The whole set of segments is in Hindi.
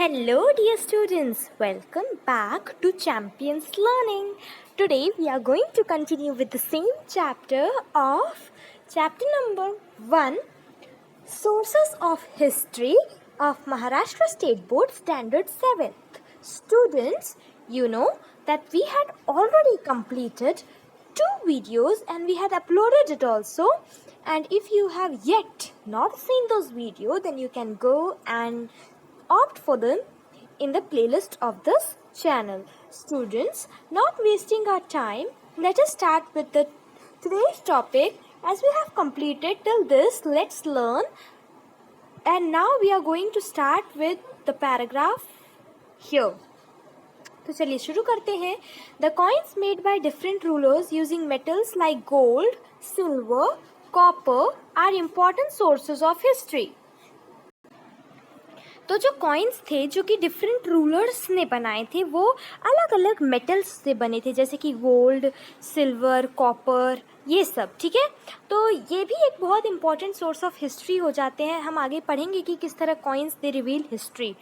Hello, dear students. Welcome back to Champions Learning. Today, we are going to continue with the same chapter number 1 Sources of History of Maharashtra State Board Standard 7th. Students, you know that we had already completed 2 videos and we had uploaded it also. And if you have yet not seen those videos, then you can go and opt for them in the playlist of this channel. Students, not wasting our time, let us start with the today's topic. As we have completed till this, let's learn. And now we are going to start with the paragraph here. तो चलिए शुरू करते हैं. The coins made by different rulers using metals like gold, silver, copper are important sources of history. तो जो कॉइन्स थे जो कि डिफरेंट रूलर्स ने बनाए थे वो अलग अलग मेटल्स से बने थे, जैसे कि गोल्ड, सिल्वर, कॉपर, ये सब. ठीक है, तो ये भी एक बहुत इंपॉर्टेंट सोर्स ऑफ हिस्ट्री हो जाते हैं. हम आगे पढ़ेंगे कि किस तरह coins they reveal history.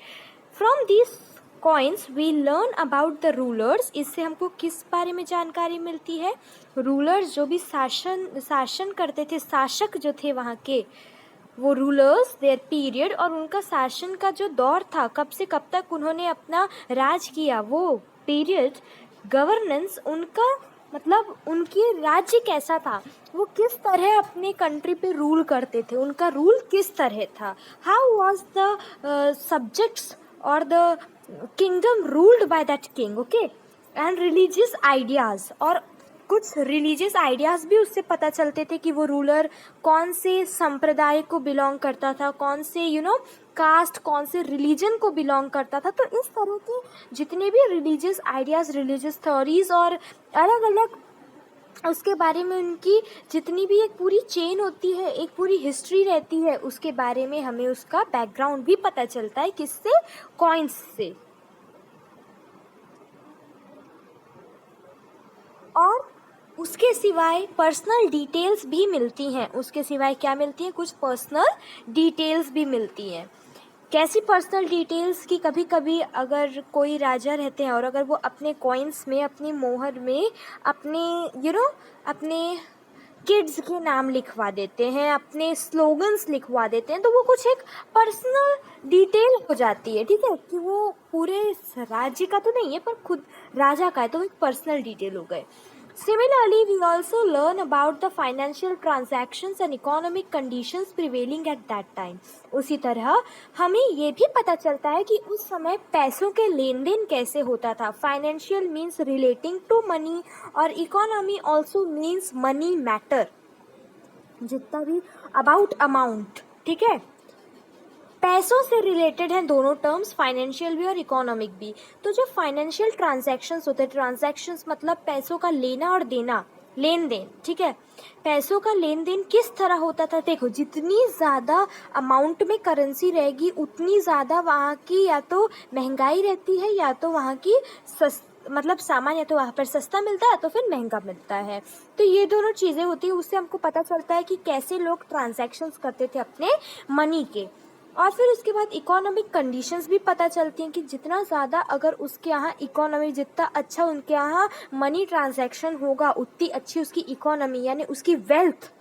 From this coins we learn about the rulers. इससे हमको किस बारे में जानकारी मिलती है? रूलर्स जो भी शासन करते थे, शासक जो थे वहाँ के, वो रूलर्स, देयर पीरियड और उनका शासन का जो दौर था, कब से कब तक उन्होंने अपना राज किया, वो पीरियड, गवर्नेंस, उनका मतलब उनके राज्य कैसा था, वो किस तरह अपने कंट्री पे रूल करते थे, उनका रूल किस तरह था, हाउ वाज द सब्जेक्ट्स और the kingdom ruled by that king. Okay, and religious ideas, और कुछ रिलीजियस आइडियाज़ भी उससे पता चलते थे कि वो रूलर कौन से संप्रदाय को बिलोंग करता था, कौन से कास्ट, कौन से रिलीजन को बिलोंग करता था. तो इस तरह के जितने भी रिलीजियस आइडियाज़, रिलीजियस थ्योरीज और अलग अलग उसके बारे में उनकी जितनी भी एक पूरी चेन होती है, एक पूरी हिस्ट्री रहती है, उसके बारे में हमें उसका बैकग्राउंड भी पता चलता है. किससे? कॉइन्स से. और उसके सिवाय पर्सनल डिटेल्स भी मिलती हैं. उसके सिवाय क्या मिलती हैं? कुछ पर्सनल डिटेल्स भी मिलती हैं. कैसी पर्सनल डिटेल्स? कि कभी कभी अगर कोई राजा रहते हैं और अगर वो अपने कॉइन्स में, अपनी मोहर में अपने अपने किड्स के नाम लिखवा देते हैं, अपने स्लोगन्स लिखवा देते हैं, तो वो कुछ एक पर्सनल डिटेल हो जाती है. ठीक है, कि वो पूरे राज्य का तो नहीं है पर खुद राजा का है, तो वो एक पर्सनल डिटेल हो गए. Similarly, we also learn about the financial transactions and economic conditions prevailing at that time. उसी तरह हमें ये भी पता चलता है कि उस समय पैसों के लेन देन कैसे होता था. Financial means relating to money और economy also means money matter. जितना भी about amount, ठीक है, पैसों से रिलेटेड हैं दोनों टर्म्स, फाइनेंशियल भी और इकोनॉमिक भी. तो जो फाइनेंशियल ट्रांजैक्शंस होते हैं, ट्रांजैक्शंस मतलब पैसों का लेना और देना, लेन देन. ठीक है, पैसों का लेन देन किस तरह होता था? देखो, जितनी ज़्यादा अमाउंट में करेंसी रहेगी उतनी ज़्यादा वहाँ की या तो महंगाई रहती है या तो वहाँ की मतलब सामान या तो वहाँ पर सस्ता मिलता है तो फिर महंगा मिलता है. तो ये दोनों चीज़ें होती है. उससे हमको पता चलता है कि कैसे लोग ट्रांजैक्शंस करते थे अपने मनी के. और फिर उसके बाद इकोनॉमिक कंडीशंस भी पता चलती हैं कि जितना ज़्यादा अगर उसके यहाँ इकोनॉमी, जितना अच्छा उनके यहाँ मनी ट्रांजैक्शन होगा उतनी अच्छी उसकी इकोनॉमी, यानी उसकी वेल्थ.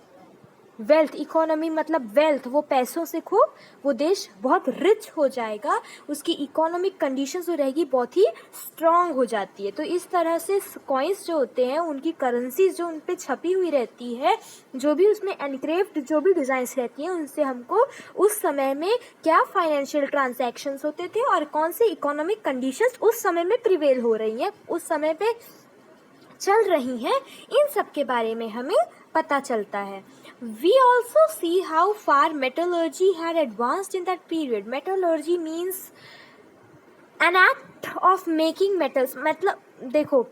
इकोनॉमी मतलब वेल्थ, वो पैसों से खूब वो देश बहुत रिच हो जाएगा, उसकी इकोनॉमिक कंडीशंस जो रहेगी बहुत ही स्ट्रांग हो जाती है. तो इस तरह से कॉइन्स जो होते हैं, उनकी करेंसीज जो उन पे छपी हुई रहती है, जो भी उसमें एनक्रेव्ड जो भी डिज़ाइंस रहती हैं, उनसे हमको उस समय में क्या फाइनेंशियल ट्रांजैक्शंस होते थे और कौन से इकोनॉमिक कंडीशंस उस समय में प्रिवेल हो रही हैं, उस समय पे चल रही हैं, इन सब के बारे में हमें पता चलता है. We also see how far metallurgy had advanced in that period. Metallurgy means an act of making metals. मतलब देखो,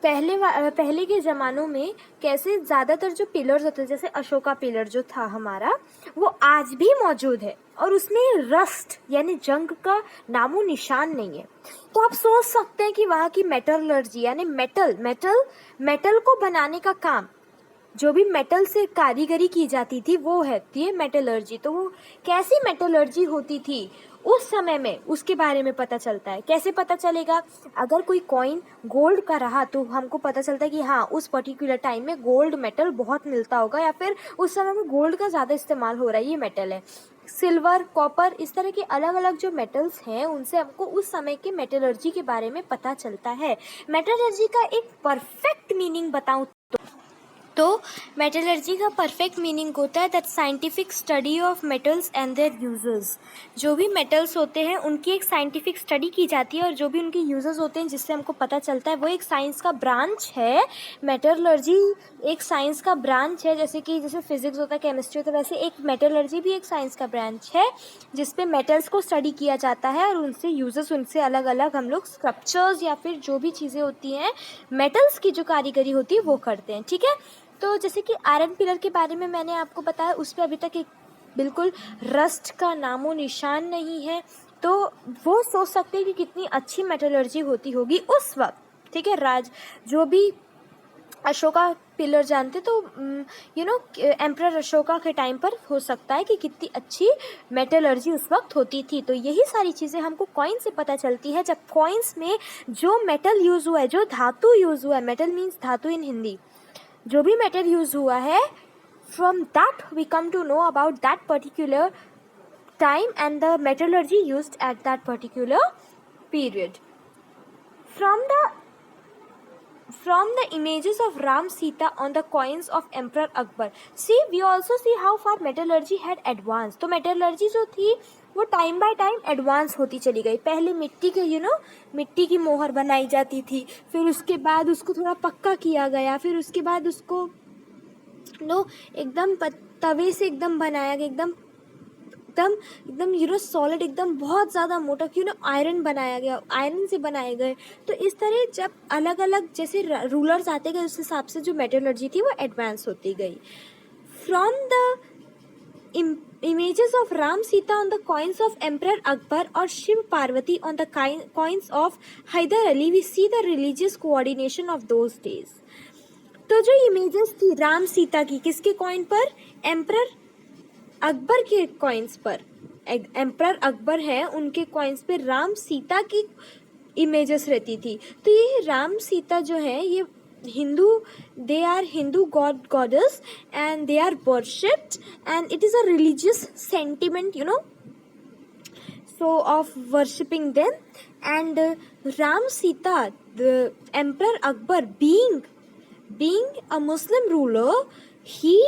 पहले के ज़मानों में कैसे ज़्यादातर जो पिलर्स होते हैं, जैसे अशोका पिलर जो था हमारा, वो आज भी मौजूद है और उसमें रस्ट यानी जंग का नामो निशान नहीं है. तो आप सोच सकते हैं कि वहाँ की मेटलर्जी यानी मेटल को बनाने का काम, जो भी मेटल से कारीगरी की जाती थी वो है मेटलर्जी. तो वो कैसी मेटलर्जी होती थी? उस समय में उसके बारे में पता चलता है। कैसे पता चलेगा? अगर कोई कॉइन गोल्ड का रहा तो हमको पता चलता है कि हाँ उस पर्टिकुलर टाइम में गोल्ड मेटल बहुत मिलता होगा, या फिर उस समय में गोल्ड का ज़्यादा इस्तेमाल हो रहा है, ये मेटल है। सिल्वर, कॉपर, इस तरह के अलग अलग जो मेटल्स हैं उनसे हमको उस समय के मेटलर्जी के बारे में पता चलता है। मेटलर्जी का एक परफेक्ट मीनिंग बताऊँ तो मेटलर्जी का परफेक्ट मीनिंग होता है that scientific study of metals and there uses. जो भी मेटल्स होते हैं उनकी एक साइंटिफिक स्टडी की जाती है और जो भी उनके यूजेस होते हैं जिससे हमको पता चलता है, वो एक साइंस का ब्रांच है। मेटलर्जी एक साइंस का ब्रांच है, जैसे फिजिक्स होता है, केमिस्ट्री होता है, वैसे एक मेटलर्जी भी एक साइंस का ब्रांच है जिसपे मेटल्स को स्टडी किया जाता है और उनसे यूजेस, उनसे अलग अलग हम लोग स्कल्पचर्स या फिर जो भी चीज़ें होती हैं मेटल्स की जो कारीगरी होती है वो करते हैं। ठीक है, तो जैसे कि आयरन पिलर के बारे में मैंने आपको बताया, उस पर अभी तक एक बिल्कुल रस्ट का नामो निशान नहीं है, तो वो सोच सकते हैं कि कितनी अच्छी मेटलर्जी होती होगी उस वक्त। ठीक है, जो भी अशोका पिलर जानते तो एम्परर अशोका के टाइम पर हो सकता है कि कितनी अच्छी मेटलर्जी उस वक्त होती थी। तो यही सारी चीज़ें हमको कॉइन से पता चलती है। जब कॉइन्स में जो मेटल यूज़ हुआ है, जो धातु यूज़ हुआ है, मेटल मीन्स धातु इन हिंदी, जो भी मेटल यूज हुआ है, from that we come to know about that particular time and the metallurgy used at that particular period. From the images of Ram Sita on the coins of Emperor Akbar, see we also see how far metallurgy had advanced। तो metallurgy जो थी वो टाइम बाय टाइम एडवांस होती चली गई। पहले मिट्टी के मिट्टी की मोहर बनाई जाती थी, फिर उसके बाद उसको थोड़ा पक्का किया गया, फिर उसके बाद उसको एकदम तवे से एकदम बनाया गया, एकदम सॉलिड, एकदम बहुत ज़्यादा मोटा, आयरन बनाया गया, आयरन से बनाए गए। तो इस तरह जब अलग अलग जैसे रूलर्स आते गए उस हिसाब से जो मेटलर्जी थी वो एडवांस होती गई। From the images of Ram Sita on the coins of Emperor Akbar or Shiv Parvati on the coins of Hyder Ali, we see the religious coordination of those days। तो जो इमेजेस थी राम सीता की, किसके कॉइन पर? एम्परर अकबर के कॉइन्स पर। एम्परर अकबर है, उनके कॉइन्स पे राम सीता की इमेजेस रहती थी। तो ये राम सीता जो है ये they are Hindu goddess and they are worshipped and it is a religious sentiment, so of worshipping them। and Ram Sita, the Emperor Akbar, being a Muslim ruler, he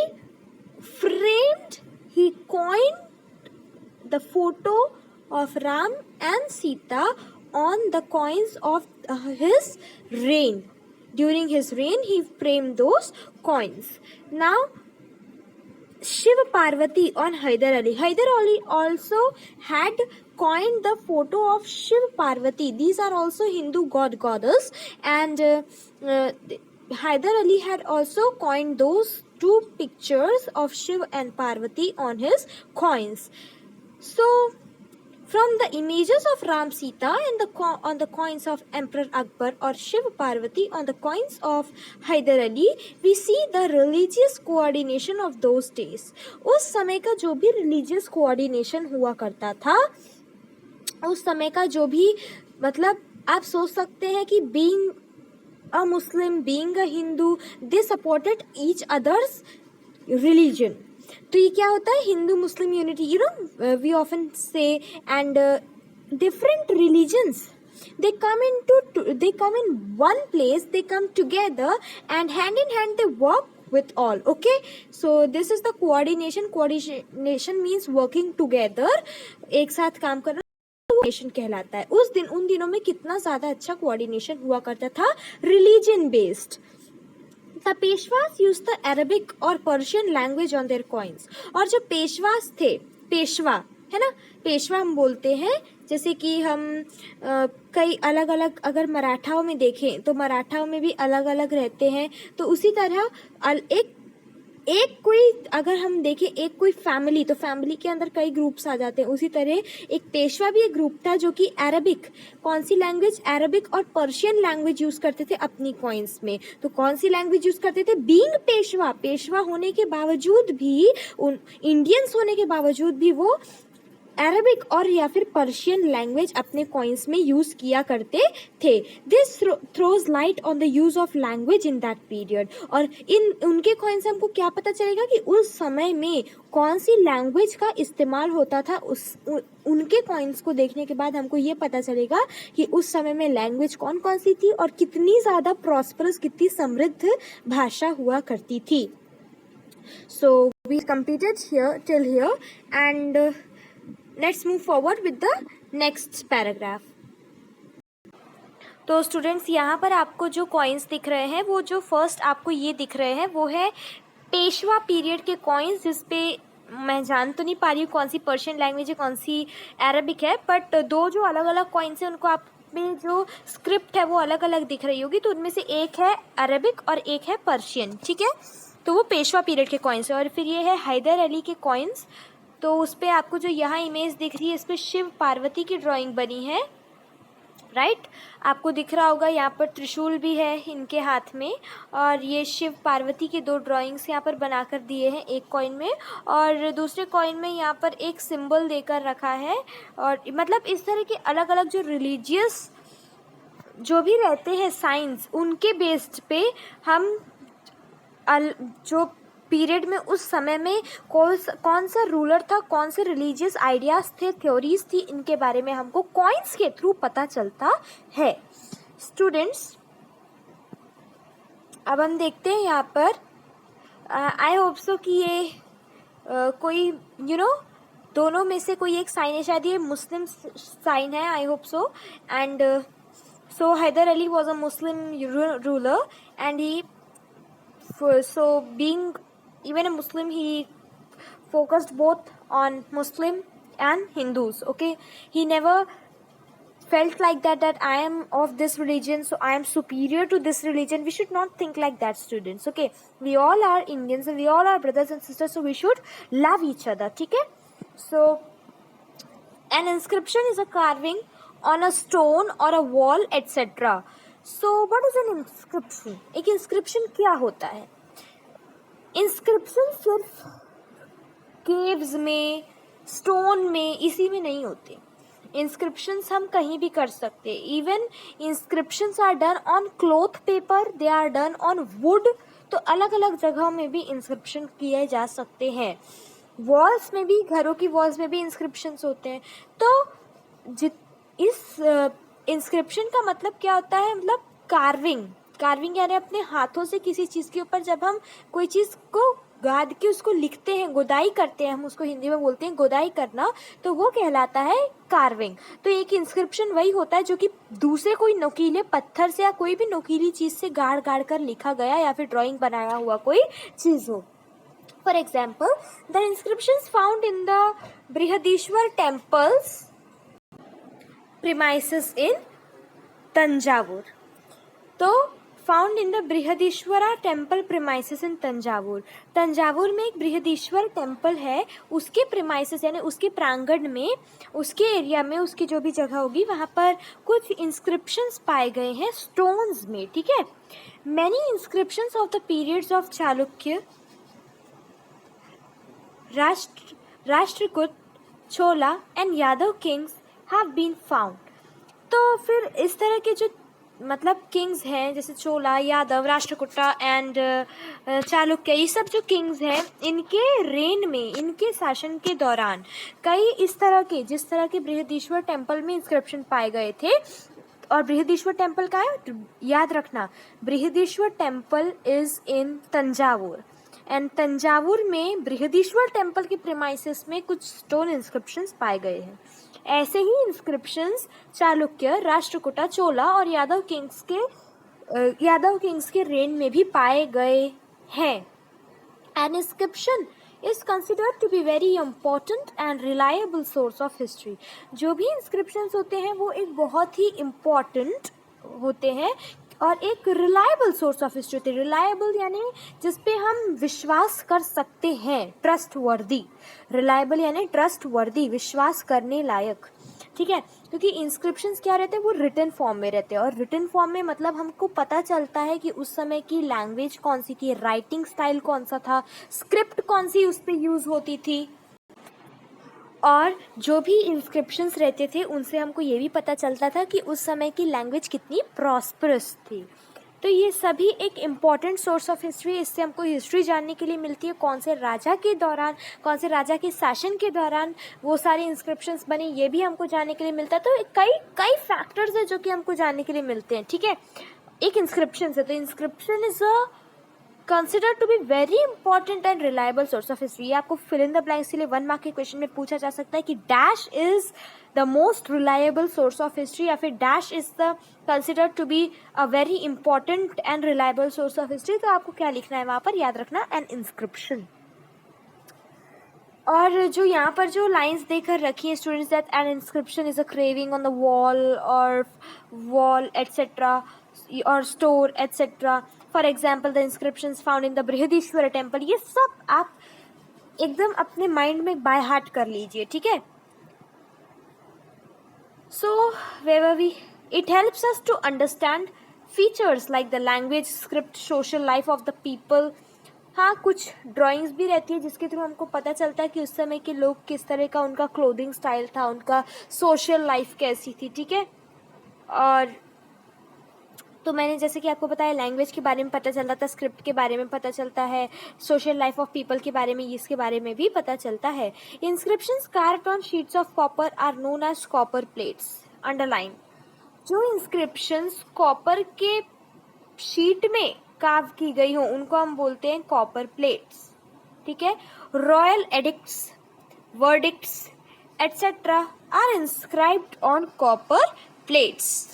coined the photo of Ram and Sita on the coins of his reign। During his reign, he framed those coins। Now, Shiv Parvati on Hyder Ali. Hyder Ali also had coined the photo of Shiv Parvati. These are also Hindu goddess, and Hyder Ali had also coined those two pictures of Shiv and Parvati on his coins। So, from the images of Ram Sita and on the coins of Emperor Akbar or Shiv Parvati on the coins of Hyder Ali, we see the religious coordination of those days। उस समय का जो भी religious coordination हुआ करता था, उस समय का जो भी आप सोच सकते हैं कि being a Muslim, being a Hindu, they supported each other's religion। तो ये क्या होता है? Hindu Muslim unity, we often से, and different religions they come in one place, they come together and hand in hand they work with all। okay, so this is the coordination means working together, एक साथ काम करना कोऑर्डिनेशन कहलाता है। उन दिनों में कितना ज़्यादा अच्छा कोऑर्डिनेशन हुआ करता था religion based. The Peshwas used the Arabic or Persian language on their coins। और जो पेशवास थे, पेशवा है ना, पेशवा हम बोलते हैं, जैसे कि हम कई अलग अलग अगर मराठाओं में देखें तो मराठाओं में भी अलग अलग रहते हैं। तो उसी तरह एक कोई अगर हम देखें एक कोई फैमिली, तो फैमिली के अंदर कई ग्रुप्स आ जाते हैं। उसी तरह एक पेशवा भी एक ग्रुप था जो कि अरबिक, कौन सी लैंग्वेज? अरबिक और पर्शियन लैंग्वेज यूज करते थे अपनी कॉइन्स में। तो कौन सी लैंग्वेज यूज करते थे? बीइंग पेशवा होने के बावजूद भी, इंडियंस होने के बावजूद भी वो अरबिक और या फिर पर्शियन लैंग्वेज अपने कॉइन्स में यूज़ किया करते थे। This throws light on the use of language in that period. और इन उनके कॉइन्स से हमको क्या पता चलेगा कि उस समय में कौन सी लैंग्वेज का इस्तेमाल होता था। उनके कॉइन्स को देखने के बाद हमको ये पता चलेगा कि उस समय में लैंग्वेज कौन कौन सी थी और कितनी ज़्यादा प्रॉस्परस, कितनी समृद्ध भाषा हुआ करती थी। So we completed here till here, and let's move forward with the next paragraph. तो स्टूडेंट्स यहाँ पर आपको जो कॉइन्स दिख रहे हैं, वो जो फर्स्ट आपको ये दिख रहे हैं वो है पेशवा पीरियड के कॉइन्स, जिस पे मैं जान तो नहीं पा रही हूँ कौन सी पर्शियन लैंग्वेज है कौन सी अरबिक है, बट दो जो अलग अलग कॉइन्स हैं उनको आप में जो स्क्रिप्ट है वो अलग अलग दिख रही होगी। तो उनमें से एक है अरबिक और एक है पर्शियन, ठीक है। तो वो पेशवा पीरियड के कॉइन्स है। और फिर ये है हैदर अली के कॉइन्स। तो उस पर आपको जो यहाँ इमेज दिख रही है, इस पर शिव पार्वती की ड्राइंग बनी है, राइट। आपको दिख रहा होगा यहाँ पर त्रिशूल भी है इनके हाथ में, और ये शिव पार्वती के दो ड्राइंग्स यहाँ पर बनाकर दिए हैं एक कॉइन में, और दूसरे कॉइन में यहाँ पर एक सिंबल देकर रखा है। और मतलब इस तरह के अलग अलग जो रिलीजियस जो भी रहते हैं साइंस, उनके बेस्ड पे हम जो पीरियड में उस समय में कौन सा रूलर था, कौन से रिलीजियस आइडियाज़ थे, थ्योरीज थी, इनके बारे में हमको कॉइन्स के थ्रू पता चलता है। स्टूडेंट्स अब हम देखते हैं यहाँ पर, आई होप सो कि ये कोई दोनों में से कोई एक साइन है, शायद ये मुस्लिम साइन है, I hope so. And so Haider Ali was a Muslim ruler, and he so being even a Muslim, he focused both on Muslim and Hindus, okay. He never felt like that I am of this religion, so I am superior to this religion. We should not think like that, students, okay. We all are Indians and we all are brothers and sisters, so we should love each other, okay. So an inscription is a carving on a stone or a wall, etc. So what is an inscription? एक inscription क्या होता है? inscription सिर्फ caves में, stone में, इसी में नहीं होते। inscriptions हम कहीं भी कर सकते। even inscriptions are done on cloth paper, they are done on wood। तो अलग अलग जगहों में भी inscription किए जा सकते हैं। walls में भी, घरों की walls में भी inscriptions होते हैं। तो इस इंस्क्रिप्शन का मतलब क्या होता है? मतलब कार्विंग यानी अपने हाथों से किसी चीज़ के ऊपर जब हम कोई चीज़ को गाद के उसको लिखते हैं, गोदाई करते हैं, हम उसको हिंदी में बोलते हैं गोदाई करना, तो वो कहलाता है कार्विंग। तो एक इंस्क्रिप्शन वही होता है जो कि दूसरे कोई नुकीले पत्थर से या कोई भी नुकीली चीज़ से गाड़ कर लिखा गया या फिर ड्राइंग बनाया हुआ कोई चीज़ हो। For example, the inscriptions found in the Brihadeeswara temples premises in Thanjavur. तो found in the Brihadeeswara temple premises in Thanjavur. Thanjavur में एक बृहदीश्वर टेम्पल है, उसके प्रीमाइसेस यानी उसके प्रांगण में, उसके एरिया में, उसकी जो भी जगह होगी वहाँ पर कुछ इंस्क्रिप्शंस पाए गए हैं स्टोन्स में, ठीक है। Many inscriptions of the periods of Chalukya, Rashtrakuta, Chola and Yadav Kings have been found। तो फिर इस तरह के जो मतलब किंग्स हैं, जैसे चोला, यादव, राष्ट्रकूटा एंड चालुक्य, ये सब जो किंग्स हैं, इनके रेन में, इनके शासन के दौरान कई इस तरह के, जिस तरह के बृहदीश्वर टेम्पल में इंस्क्रिप्शन पाए गए थे। और बृहदीश्वर टेम्पल का है, याद रखना, Brihadeeswara temple is in Thanjavur, and Thanjavur में बृहदीश्वर टेम्पल के प्रीमाइसेस में कुछ स्टोन इंस्क्रिप्शंस पाए गए हैं। ऐसे ही इंस्क्रिप्शंस चालुक्य, राष्ट्रकूटा, चोला और यादव किंग्स के रेन में भी पाए गए हैं। An inscription is considered to be very important and reliable source of history. जो भी इंस्क्रिप्शंस होते हैं वो एक बहुत ही इम्पॉर्टेंट होते हैं और एक रिलायबल सोर्स ऑफ हिस्ट्री होती है। रिलायबल यानी जिस पे हम विश्वास कर सकते हैं, ट्रस्ट वर्दी। रिलायबल यानी ट्रस्ट वर्दी, विश्वास करने लायक, ठीक है। क्योंकि इंस्क्रिप्शंस क्या रहते हैं, वो रिटन फॉर्म में रहते हैं, और रिटन फॉर्म में मतलब हमको पता चलता है कि उस समय की लैंग्वेज कौन सी थी, राइटिंग स्टाइल कौन सा था, स्क्रिप्ट कौन सी उस पर यूज़ होती थी। और जो भी इंस्क्रिप्शंस रहते थे उनसे हमको ये भी पता चलता था कि उस समय की लैंग्वेज कितनी प्रॉस्परस थी। तो ये सभी एक इम्पॉर्टेंट सोर्स ऑफ हिस्ट्री, इससे हमको हिस्ट्री जानने के लिए मिलती है, कौन से राजा के दौरान, कौन से राजा के शासन के दौरान वो सारे इंस्क्रिप्शंस बने, ये भी हमको जानने के लिए मिलता है। तो कई कई फैक्टर्स है जो कि हमको जानने के लिए मिलते हैं, ठीक है। एक इंस्क्रिप्शन है, तो inscription is a consider to be very important and reliable source of history. ये आपको फिल इन द ब्लैंक्स के लिए 1 मार्क के क्वेश्चन में पूछा जा सकता है कि dash is the most reliable source of history, या फिर dash is the consider to be a very important and reliable source of history. तो आपको क्या लिखना है वहाँ पर, याद रखना एन इंस्क्रिप्शन। और जो यहाँ पर जो लाइंस देकर रखी है students, that an inscription is a carving on the wall etcetera और store etcetera. For example the inscriptions found in the Brihadeeswara temple, ये सब आप एकदम अपने माइंड में बाय हार्ट कर लीजिए, ठीक है। So where were we, it helps us to understand features like the language, script, social life of the people. हाँ, कुछ ड्राइंग्स भी रहती है जिसके थ्रू हमको पता चलता है कि उस समय के लोग किस तरह का उनका क्लोथिंग स्टाइल था, उनका सोशल लाइफ कैसी थी, ठीक है। और तो मैंने जैसे कि आपको बताया लैंग्वेज के बारे में पता चलता था, स्क्रिप्ट के बारे में पता चलता है, सोशल लाइफ ऑफ पीपल के बारे में, इसके बारे में भी पता चलता है। Inscriptions carved on sheets of copper are known as copper plates. Underline, जो इंस्क्रिप्शंस कॉपर के शीट में कार्व की गई हो उनको हम बोलते हैं कॉपर प्लेट्स, ठीक है। Royal edicts, verdicts etcetera are inscribed on copper plates.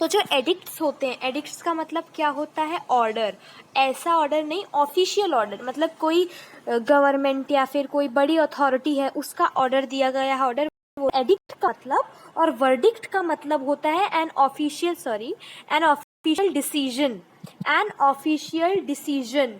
तो जो एडिक्ट्स होते हैं, एडिक्ट्स का मतलब क्या होता है, ऑर्डर। ऐसा ऑर्डर नहीं, ऑफिशियल ऑर्डर, मतलब कोई गवर्नमेंट या फिर कोई बड़ी अथॉरिटी है उसका ऑर्डर दिया गया है, ऑर्डर, वो एडिक्ट का मतलब। और वर्डिक्ट का मतलब होता है an official decision. An official decision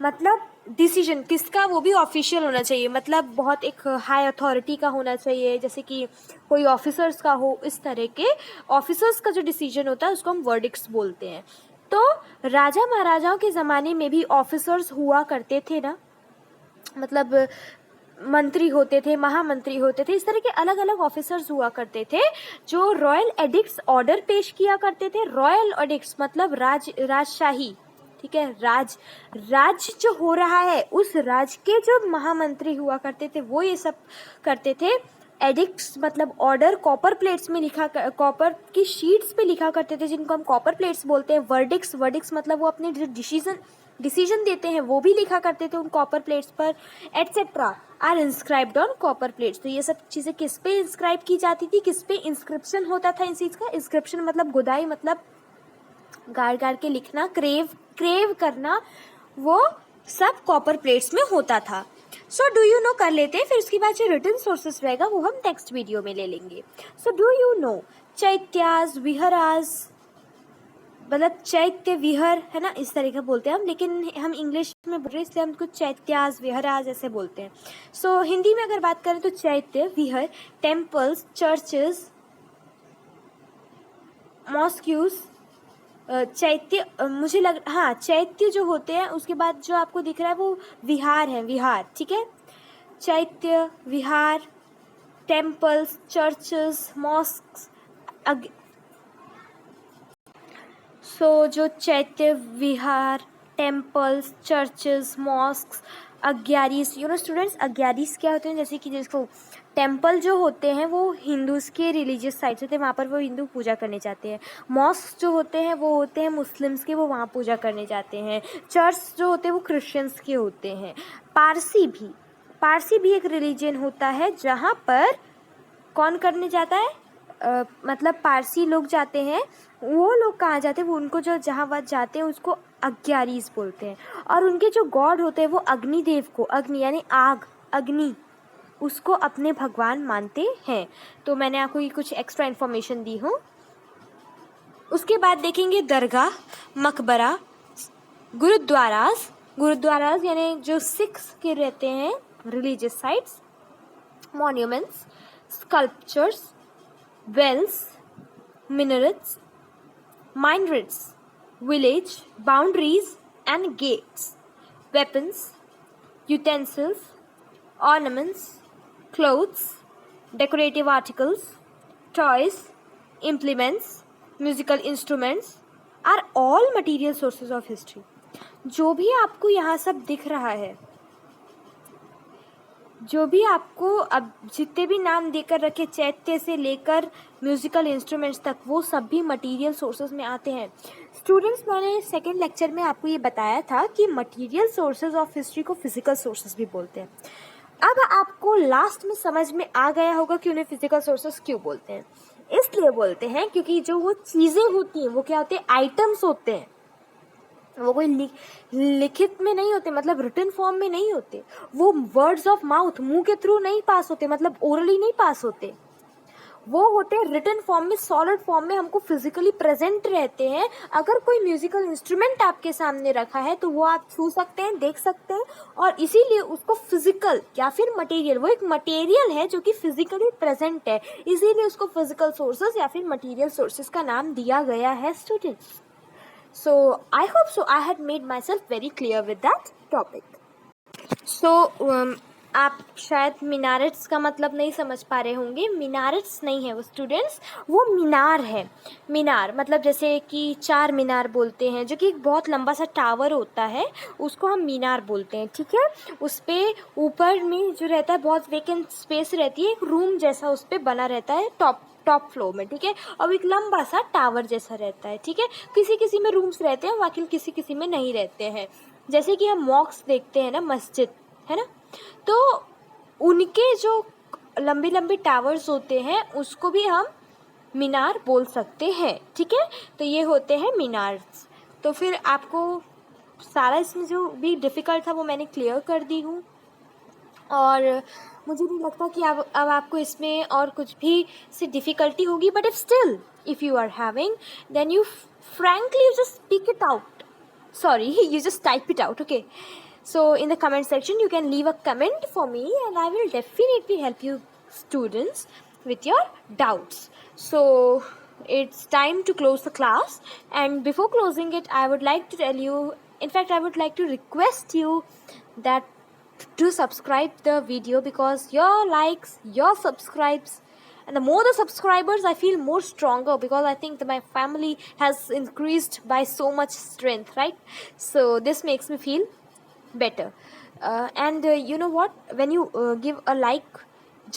मतलब डिसीजन किसका, वो भी ऑफिशियल होना चाहिए, मतलब बहुत एक हाई अथॉरिटी का होना चाहिए, जैसे कि कोई ऑफिसर्स का हो, इस तरह के ऑफिसर्स का जो डिसीजन होता है उसको हम वर्डिक्ट्स बोलते हैं। तो राजा महाराजाओं के ज़माने में भी ऑफिसर्स हुआ करते थे ना, मतलब मंत्री होते थे, महामंत्री होते थे, इस तरह के अलग अलग ऑफिसर्स हुआ करते थे जो रॉयल एडिक्ट्स ऑर्डर पेश किया करते थे। रॉयल एडिक्ट्स मतलब राजशाही, ठीक है। राज जो हो रहा है उस राज के जो महामंत्री हुआ करते थे वो ये सब करते थे। एडिक्ट्स मतलब ऑर्डर कॉपर प्लेट्स में लिखा, कॉपर की शीट्स पे लिखा करते थे, जिनको हम कॉपर प्लेट्स बोलते हैं। वर्डिक्ट्स मतलब वो अपने जो डिसीजन देते हैं वो भी लिखा करते थे उन कॉपर प्लेट्स पर, etcetera are inscribed on copper plates. तो ये सब चीज़ें किस पे इंस्क्राइब की जाती थी, किस पे इंस्क्रिप्शन होता था इन चीज़ का। इंस्क्रिप्शन मतलब गुदाई, मतलब गाड़ के लिखना, क्रेव करना, वो सब कॉपर प्लेट्स में होता था। सो डू यू नो कर लेते हैं, फिर उसके बाद जो रिटन सोर्सेस रहेगा वो हम नेक्स्ट वीडियो में ले लेंगे। सो डू यू नो चैत्यास, विहरास, मतलब चैत्य विहर है ना, इस तरह का बोलते हैं हम, लेकिन हम इंग्लिश में बोल रहे हैं इसलिए हम कुछ चैत्यास विहरास ऐसे बोलते हैं। सो हिंदी में अगर बात करें तो चैत्य, विहर, टेम्पल्स, चर्चेस, मॉस्क्यूज, चैत्य, मुझे चैत्य जो होते हैं, उसके बाद जो आपको दिख रहा है वो विहार है, विहार, ठीक है। चैत्य, विहार, टेम्पल्स, चर्चेस, मॉस्क्स। सो जो चैत्य, विहार, टेम्पल्स, चर्चेस, मॉस्क्स, अग्यारीज, स्टूडेंट्स, अग्यारीज क्या होते हैं, जैसे कि जिसको टेम्पल जो होते हैं वो हिंदूज़ के रिलीजियस साइट्स होते हैं, वहाँ पर वो हिंदू पूजा करने जाते हैं। मॉस्क जो होते हैं वो होते हैं मुस्लिम्स के, वो वहाँ पूजा करने जाते हैं। चर्च जो होते हैं वो क्रिश्चियंस के होते हैं। पारसी भी एक रिलीजन होता है जहाँ पर कौन करने जाता है, मतलब पारसी लोग जाते हैं। वो लोग कहाँ जाते हैं, वो उनको जो जहाँ वहाँ जाते हैं उसको अग्यारीज बोलते हैं। और उनके जो गॉड होते हैं वो अग्निदेव को, अग्नि यानी आग, अग्नि, उसको अपने भगवान मानते हैं। तो मैंने आपको ये कुछ एक्स्ट्रा इन्फॉर्मेशन दी हूँ। उसके बाद देखेंगे दरगाह, मकबरा, गुरुद्वारास यानी जो सिख्स के रहते हैं religious sites, monuments, sculptures, wells, minarets, minaretes, village, boundaries and gates, weapons, utensils, ornaments, clothes, decorative articles, toys, implements, musical instruments are all material sources of history. जो भी आपको यहाँ सब दिख रहा है, जो भी आपको अब जितने भी नाम देकर रखे, चैत्य से लेकर म्यूजिकल इंस्ट्रूमेंट्स तक, वो सब भी मटेरियल सोर्सेज में आते हैं. स्टूडेंट्स, मैंने सेकेंड लेक्चर में आपको ये बताया था कि मटेरियल सोर्सेज ऑफ हिस्ट्री को फिजिकल सोर्सेज भी बोलते हैं. अब आपको लास्ट में समझ में आ गया होगा कि उन्हें फिजिकल सोर्सेज क्यों बोलते हैं. इसलिए बोलते हैं क्योंकि जो वो चीज़ें होती हैं वो क्या होते हैं, आइटम्स होते हैं. वो कोई लिखित में नहीं होते, मतलब रिटन फॉर्म में नहीं होते. वो वर्ड्स ऑफ माउथ, मुंह के थ्रू नहीं पास होते, मतलब ओरली नहीं पास होते. वो होते हैं रिटन फॉर्म में, सॉलिड फॉर्म में, हमको फिजिकली प्रेजेंट रहते हैं. अगर कोई म्यूजिकल इंस्ट्रूमेंट आपके सामने रखा है तो वो आप छू सकते हैं, देख सकते हैं, और इसीलिए उसको फिजिकल या फिर मटेरियल, वो एक मटेरियल है जो कि फिजिकली प्रेजेंट है, इसीलिए उसको फिजिकल सोर्सेज या फिर मटेरियल सोर्सेज का नाम दिया गया है students. So I hope so I had made myself very clear with that topic. So आप शायद मिनारेट्स का मतलब नहीं समझ पा रहे होंगे. मिनारेट्स नहीं है वो स्टूडेंट्स, वो मीनार है. मीनार मतलब जैसे कि चार मीनार बोलते हैं, जो कि एक बहुत लंबा सा टावर होता है, उसको हम मीनार बोलते हैं. ठीक है, उस पर ऊपर में जो रहता है बहुत वेकेंट स्पेस रहती है, एक रूम जैसा उस पर बना रहता है टॉप फ्लोर में. ठीक है, और एक लंबा सा टावर जैसा रहता है. ठीक है, किसी किसी में रूम्स रहते हैं, बाकी किसी किसी में नहीं रहते हैं. जैसे कि हम मॉस्क देखते हैं ना, मस्जिद है ना, तो उनके जो लंबी लंबी टावर्स होते हैं उसको भी हम मीनार बोल सकते हैं. ठीक है, तो ये होते हैं मीनार्स. तो फिर आपको सारा इसमें जो भी डिफ़िकल्ट था वो मैंने क्लियर कर दी हूँ, और मुझे नहीं लगता कि अब आपको इसमें और कुछ भी से डिफ़िकल्टी होगी. But if still if you are having, then you frankly you just speak it out. Sorry, you just type it out. Okay, so in the comment section you can leave a comment for me and I will definitely help you students with your doubts. So it's time to close the class, and before closing it I would like to tell you, in fact I would like to request you that to subscribe the video, because your likes, your subscribes, and the more the subscribers I feel more stronger, because I think that my family has increased by so much strength, right? So this makes me feel better. And you know what, when you give a like,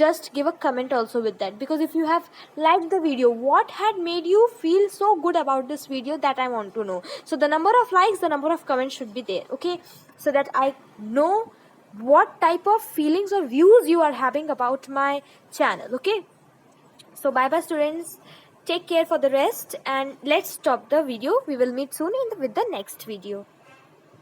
just give a comment also with that, because if you have liked the video, what had made you feel so good about this video, that I want to know. So the number of likes, the number of comments should be there, okay, so that I know what type of feelings or views you are having about my channel. Okay, so bye bye students, take care for the rest, and let's stop the video. We will meet soon with the next video.